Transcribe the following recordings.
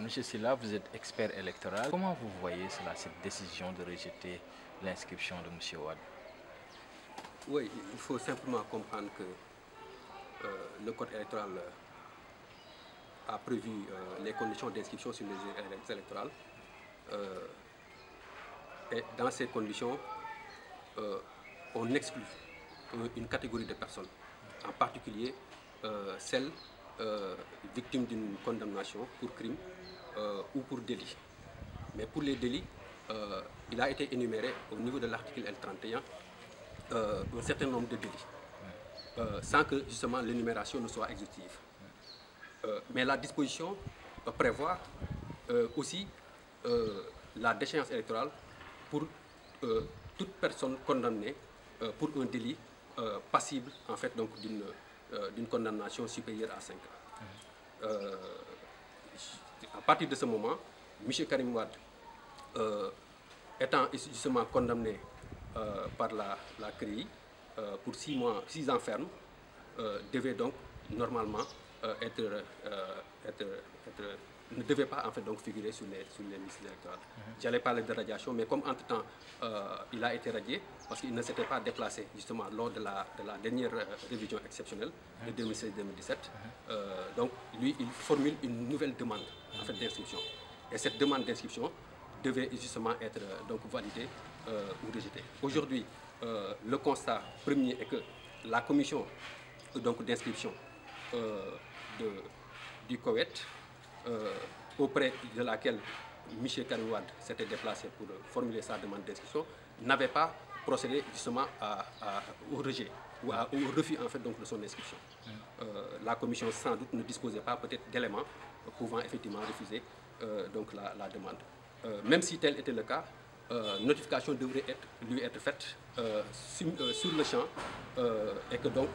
Monsieur Sylla, vous êtes expert électoral. Comment vous voyez cela, cette décision de rejeter l'inscription de Monsieur Wade? Oui, il faut simplement comprendre que le code électoral a prévu les conditions d'inscription sur les listes électorales. Et dans ces conditions, on exclut une catégorie de personnes, en particulier celles victimes d'une condamnation pour crime ou pour délit. Mais pour les délits, il a été énuméré au niveau de l'article L31 un certain nombre de délits, sans que justement l'énumération ne soit exhaustive. Mais la disposition prévoit aussi la déchéance électorale pour toute personne condamnée pour un délit passible en fait donc d'une condamnation supérieure à 5 ans. À partir de ce moment, M. Karim Wade, étant justement condamné par la CREI pour 6 ans ferme, devait donc normalement ne devait pas en fait donc figurer sur les listes électorales. J'allais parler de radiation, mais comme entre-temps il a été radié parce qu'il ne s'était pas déplacé justement lors de la dernière révision exceptionnelle de 2016-2017, donc lui il formule une nouvelle demande en fait d'inscription. Et cette demande d'inscription devait justement être donc validée ou rejetée. Aujourd'hui, le constat premier est que la commission donc d'inscription du Koweït, auprès de laquelle M. Karim Wade s'était déplacé pour formuler sa demande d'inscription, n'avait pas procédé justement au rejet ou au refus en fait donc de son inscription. La commission sans doute ne disposait pas peut-être d'éléments pouvant effectivement refuser donc la demande. Même si tel était le cas, notification devrait lui être faite sur le champ et que donc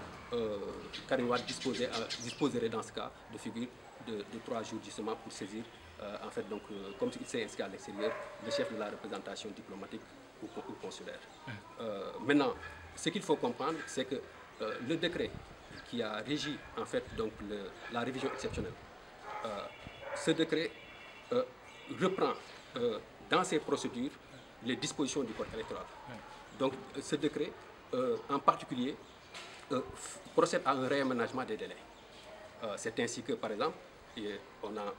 Karim Wade disposerait dans ce cas de figure de 3 jours justement pour saisir en fait donc comme il s'est inscrit à l'extérieur, le chef de la représentation diplomatique ou consulaire. Maintenant, ce qu'il faut comprendre, c'est que le décret qui a régi en fait donc la révision exceptionnelle, ce décret reprend dans ses procédures les dispositions du code électoral. Donc ce décret en particulier procède à un réaménagement des délais. C'est ainsi que par exemple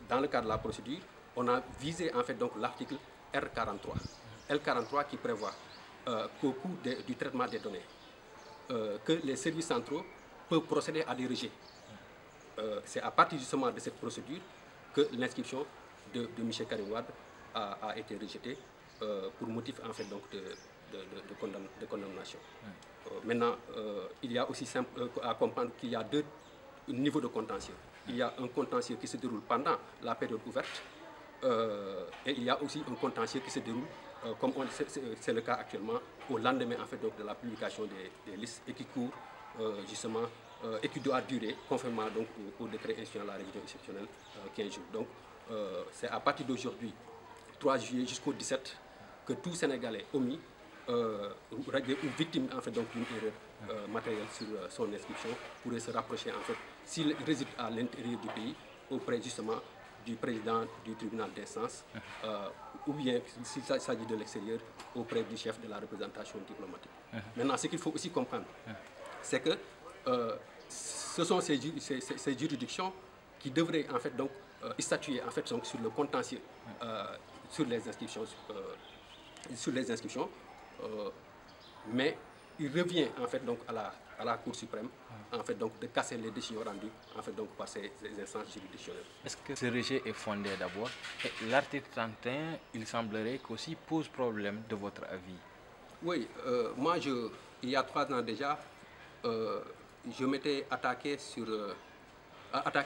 dans le cadre de la procédure, on a visé en fait donc l'article R43 qui prévoit qu'au cours du traitement des données, que les services centraux peuvent procéder à des rejets. C'est à partir justement de cette procédure que l'inscription de M. Karim Wade a été rejetée pour motif en fait donc de condamnation. Maintenant, il y a aussi à comprendre qu'il y a 2 niveaux de contentieux. Il y a un contentieux qui se déroule pendant la période ouverte et il y a aussi un contentieux qui se déroule, comme c'est le cas actuellement, au lendemain en fait, donc, de la publication des listes et qui court justement et qui doit durer conformément donc, au décret instituant la révision exceptionnelle 15 jours. Donc c'est à partir d'aujourd'hui, 3 juillet jusqu'au 17, que tout Sénégalais omis ou victime en fait, donc, d'une erreur matérielle sur son inscription pourrait se rapprocher en fait, s'il réside à l'intérieur du pays, auprès justement du président du tribunal d'instance, ou bien s'il s'agit de l'extérieur, auprès du chef de la représentation diplomatique. Maintenant, ce qu'il faut aussi comprendre, c'est que ce sont ces juridictions qui devraient en fait donc statuer en fait donc, sur le contentieux sur les inscriptions, mais il revient en fait donc à la Cour suprême en fait donc de casser les décisions rendues en fait donc par ces instances juridictionnelles. Est-ce que ce rejet est fondé d'abord? L'article 31, il semblerait qu'aussi pose problème de votre avis. Oui, moi il y a 3 ans déjà, je m'étais attaqué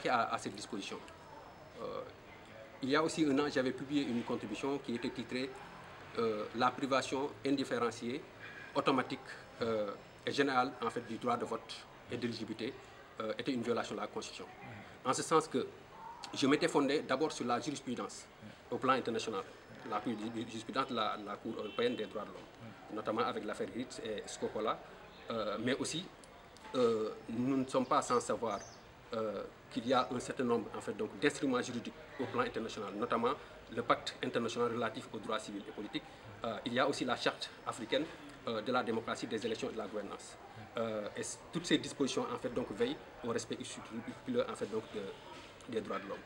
à cette disposition. Il y a aussi 1 an, j'avais publié une contribution qui était titrée la privation indifférenciée, automatique et générale en fait, du droit de vote et d'éligibilité était une violation de la Constitution. En ce sens que je m'étais fondé d'abord sur la jurisprudence au plan international, la jurisprudence de la Cour européenne des droits de l'homme, notamment avec l'affaire Ritz et Scopola, mais aussi nous ne sommes pas sans savoir qu'il y a un certain nombre en fait, d'instruments juridiques au plan international, notamment le pacte international relatif aux droits civils et politiques. Il y a aussi la charte africaine de la démocratie, des élections et de la gouvernance. Et toutes ces dispositions en fait, veillent au respect scrupuleux en fait, des droits de l'homme.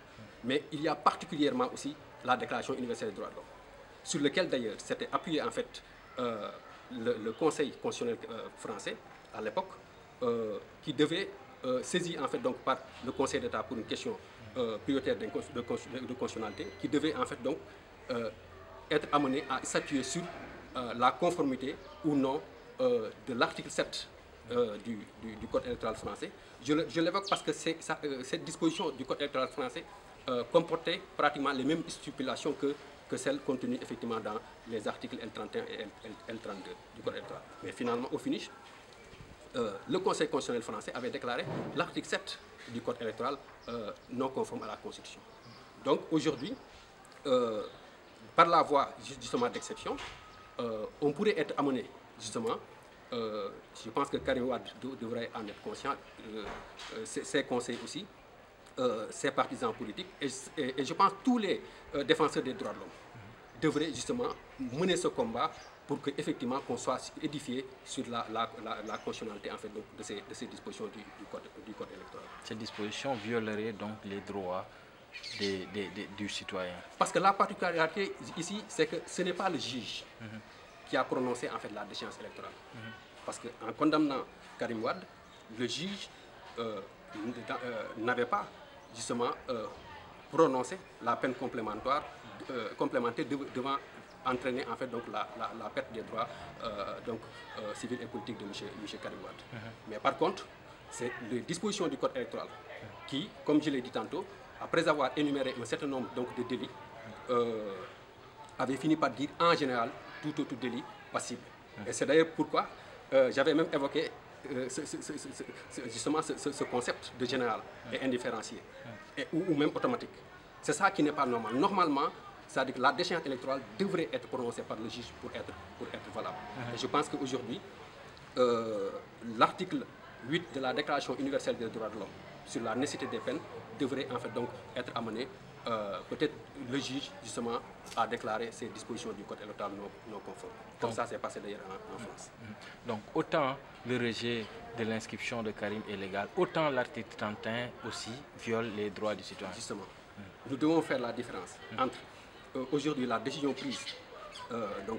Mais il y a particulièrement aussi la Déclaration universelle des droits de l'homme, sur lequel d'ailleurs s'était appuyé en fait, le Conseil constitutionnel français à l'époque, qui devait saisi en fait, par le Conseil d'État pour une question prioritaire de constitutionnalité, qui devait en fait être amené à statuer sur la conformité ou non de l'article 7 du Code électoral français. Je l'évoque parce que cette disposition du Code électoral français comportait pratiquement les mêmes stipulations que celles contenues effectivement dans les articles L31 et L32 du Code électoral. Mais finalement, au finish, le Conseil constitutionnel français avait déclaré l'article 7 du Code électoral non conforme à la Constitution. Donc aujourd'hui, par la voie justement d'exception, on pourrait être amené justement, je pense que Karim Wade devrait en être conscient, ses conseils aussi, ses partisans politiques, et je pense que tous les défenseurs des droits de l'homme devraient justement mener ce combat pour qu'effectivement qu'on soit édifié sur la constitutionnalité en fait, de ces dispositions du code électoral. Ces dispositions violeraient donc les droits du citoyen. Parce que la particularité ici, c'est que ce n'est pas le juge qui a prononcé en fait la déchéance électorale. Parce qu'en condamnant Karim Wade, le juge n'avait pas justement prononcé la peine complémentaire devant entraîner en fait la perte des droits civils et politiques de M. Karim Wade. Mais par contre, c'est les dispositions du Code électoral qui, comme je l'ai dit tantôt, après avoir énuméré un certain nombre de délits, avait fini par dire en général tout autre délit passible. Et c'est d'ailleurs pourquoi j'avais même évoqué justement ce concept de général et indifférencié, ou même automatique. C'est ça qui n'est pas normal. Normalement, c'est-à-dire que la déchéance électorale devrait être prononcée par le juge pour être valable. Et je pense qu'aujourd'hui, l'article 8 de la Déclaration universelle des droits de l'homme sur la nécessité des peines devrait en fait être amené. Peut-être le juge justement a déclaré ces dispositions du Code électoral non conformes. Comme ça s'est passé d'ailleurs en France. Donc autant le rejet de l'inscription de Karim est légal, autant l'article 31 aussi viole les droits du citoyen. Justement, nous devons faire la différence entre aujourd'hui la décision prise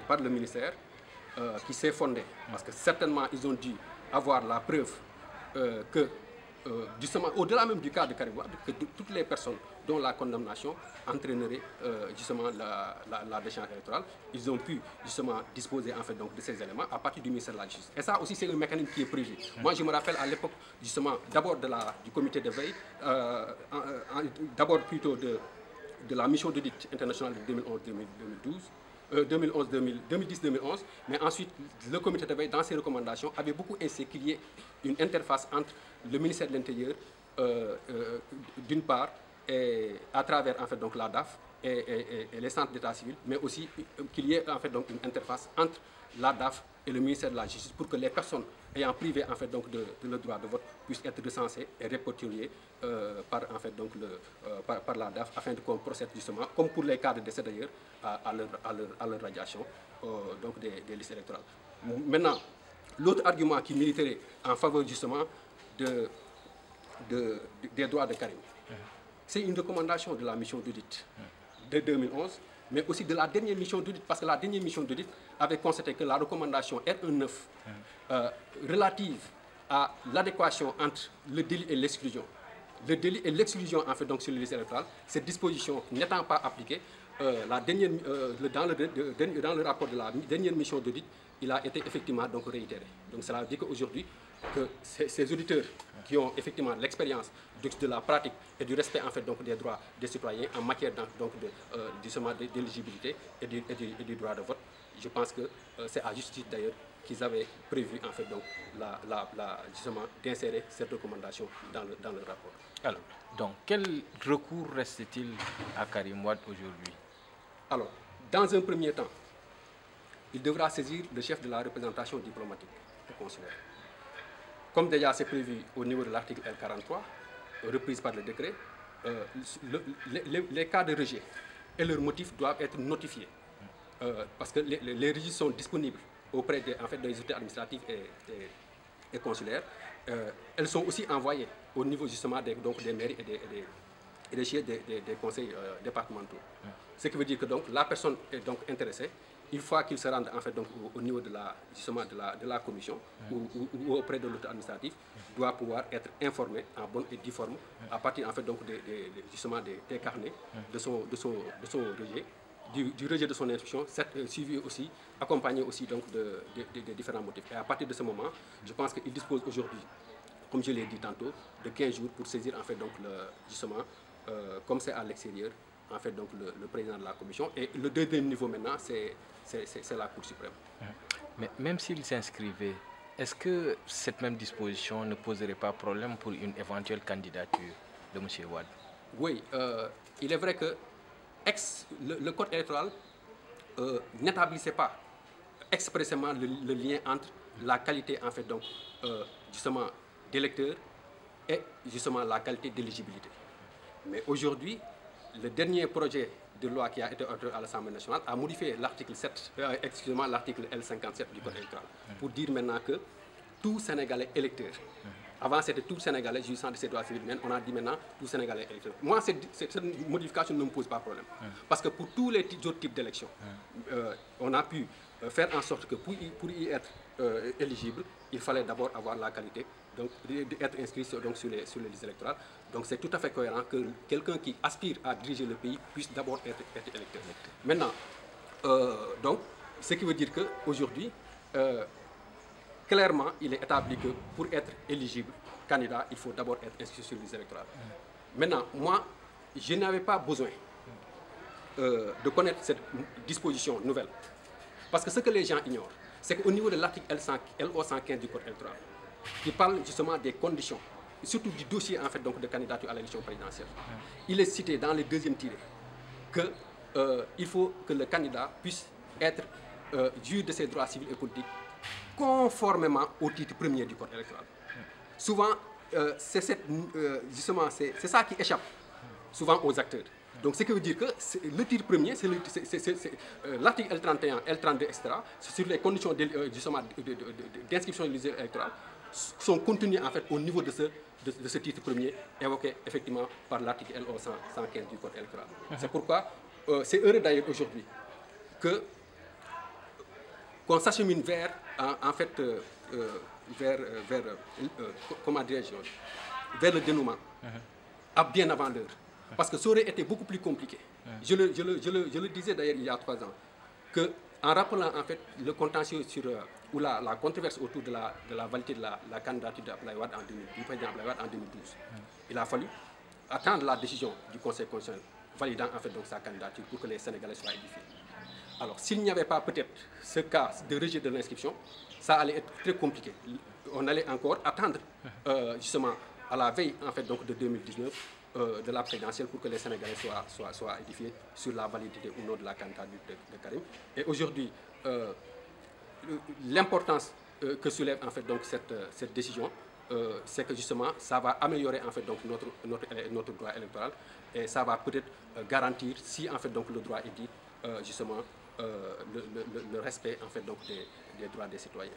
par le ministère qui s'est fondée, parce que certainement ils ont dû avoir la preuve que justement, au-delà même du cas de Karim Wade, que toutes les personnes dont la condamnation entraînerait justement la déchéance électorale, ils ont pu justement disposer en fait de ces éléments à partir du ministère de la Justice. Et ça aussi c'est un mécanisme qui est prévu. Moi je me rappelle à l'époque justement d'abord du comité de veille, d'abord plutôt de la mission d'audit internationale de 2010-2011, mais ensuite le comité de veille dans ses recommandations avait beaucoup insisté qu'il y ait une interface entre le ministère de l'Intérieur d'une part et à travers en fait la DAF et les centres d'état civil, mais aussi qu'il y ait en fait une interface entre la DAF et le ministère de la Justice pour que les personnes ayant privé en fait de leur droit de vote puissent être recensées et répertoriées par en fait par la DAF afin qu'on procède justement comme pour les cas de décès d'ailleurs à leur radiation des listes électorales. Maintenant, l'autre argument qui militerait en faveur justement des droits de Karim, c'est une recommandation de la mission d'audit de 2011, mais aussi de la dernière mission d'audit, parce que la dernière mission d'audit avait constaté que la recommandation R19 relative à l'adéquation entre le délit et l'exclusion, le délit et l'exclusion en fait sur les listes électorales, cette disposition n'étant pas appliquée, dans le rapport de la dernière mission d'audit, il a été effectivement réitéré. Donc cela veut dire qu'aujourd'hui, que ces auditeurs qui ont effectivement l'expérience de la pratique et du respect en fait des droits des citoyens en matière d'éligibilité et du droit de vote, je pense que c'est à justice d'ailleurs qu'ils avaient prévu en fait justement d'insérer cette recommandation dans le rapport. Alors, donc quel recours reste-t-il à Karim Wade aujourd'hui? Alors, dans un premier temps, il devra saisir le chef de la représentation diplomatique et consulaire. Comme déjà c'est prévu au niveau de l'article L43 reprises par le décret, les cas de rejet et leurs motifs doivent être notifiés. Parce que les registres sont disponibles auprès des autorités administratives et consulaires. Elles sont aussi envoyées au niveau justement des mairies et des conseils départementaux. Ce qui veut dire que donc, la personne est donc intéressée, une fois qu'il se rende en fait, donc, au niveau de la commission ou auprès de l'autorité administrative, doit pouvoir être informé en bonne et due forme à partir en fait, donc, des carnets de son rejet, du rejet de son inscription, suivi aussi, accompagné aussi donc, des différents motifs. Et à partir de ce moment, je pense qu'il dispose aujourd'hui, comme je l'ai dit tantôt, de 15 jours pour saisir en fait, donc, comme c'est à l'extérieur, en fait, donc, le président de la commission. Et le deuxième niveau maintenant, c'est la Cour suprême. Mais même s'il s'inscrivait, est-ce que cette même disposition ne poserait pas problème pour une éventuelle candidature de M. Wade? Oui, il est vrai que le code électoral n'établissait pas expressément le lien entre la qualité en fait, donc, justement, d'électeur et justement la qualité d'éligibilité. Mais aujourd'hui, le dernier projet de loi qui a été adopté à l'Assemblée nationale a modifié l'article l'article L57 du code électoral pour dire maintenant que tout Sénégalais électeur, avant c'était tout Sénégalais jouissant de ses droits civils, on a dit maintenant tout Sénégalais électeur. Moi, cette modification ne me pose pas de problème. Parce que pour tous les autres types d'élections, on a pu faire en sorte que pour y être éligible, il fallait d'abord avoir la qualité, donc d'être inscrit donc, sur les listes électorales. Donc c'est tout à fait cohérent que quelqu'un qui aspire à diriger le pays puisse d'abord être électeur. Maintenant, donc, ce qui veut dire qu'aujourd'hui, clairement, il est établi que pour être éligible, candidat, il faut d'abord être inscrit sur les listes électorales. Maintenant, moi, je n'avais pas besoin de connaître cette disposition nouvelle. Parce que ce que les gens ignorent, c'est qu'au niveau de l'article LO 115 du code électoral, qui parle justement des conditions, surtout du dossier en fait, donc, de candidature à l'élection présidentielle, il est cité dans le deuxième tiré qu'il faut que le candidat puisse être juge de ses droits civils et politiques conformément au titre premier du code électoral. Souvent, c'est ça qui échappe souvent aux acteurs. Donc, ce qui veut dire que le titre premier, c'est l'article L31, L32, etc., sur les conditions d'inscription de liste électorale, sont contenus en fait au niveau de ce titre premier évoqué effectivement par l'article LO 115 du code électoral. C'est pourquoi c'est heureux d'ailleurs aujourd'hui qu'on s'achemine vers, en fait, comment dirais-je, vers le dénouement, bien avant l'heure. Parce que ça aurait été beaucoup plus compliqué. Je le disais d'ailleurs il y a 3 ans, qu'en rappelant en fait le contentieux ou la controverse autour de la validité de la candidature du président Abdoulaye Wade en 2012, il a fallu attendre la décision du Conseil constitutionnel validant en fait donc sa candidature pour que les Sénégalais soient édifiés. Alors s'il n'y avait pas peut-être ce cas de rejet de l'inscription, ça allait être très compliqué. On allait encore attendre justement à la veille en fait donc de 2019 de la présidentielle pour que les Sénégalais soient édifiés sur la validité ou non de la candidature de Karim. Et aujourd'hui, l'importance que soulève en fait donc cette décision, c'est que justement ça va améliorer en fait donc notre droit électoral et ça va peut-être garantir, si en fait donc le droit est dit, justement le respect en fait donc des droits des citoyens.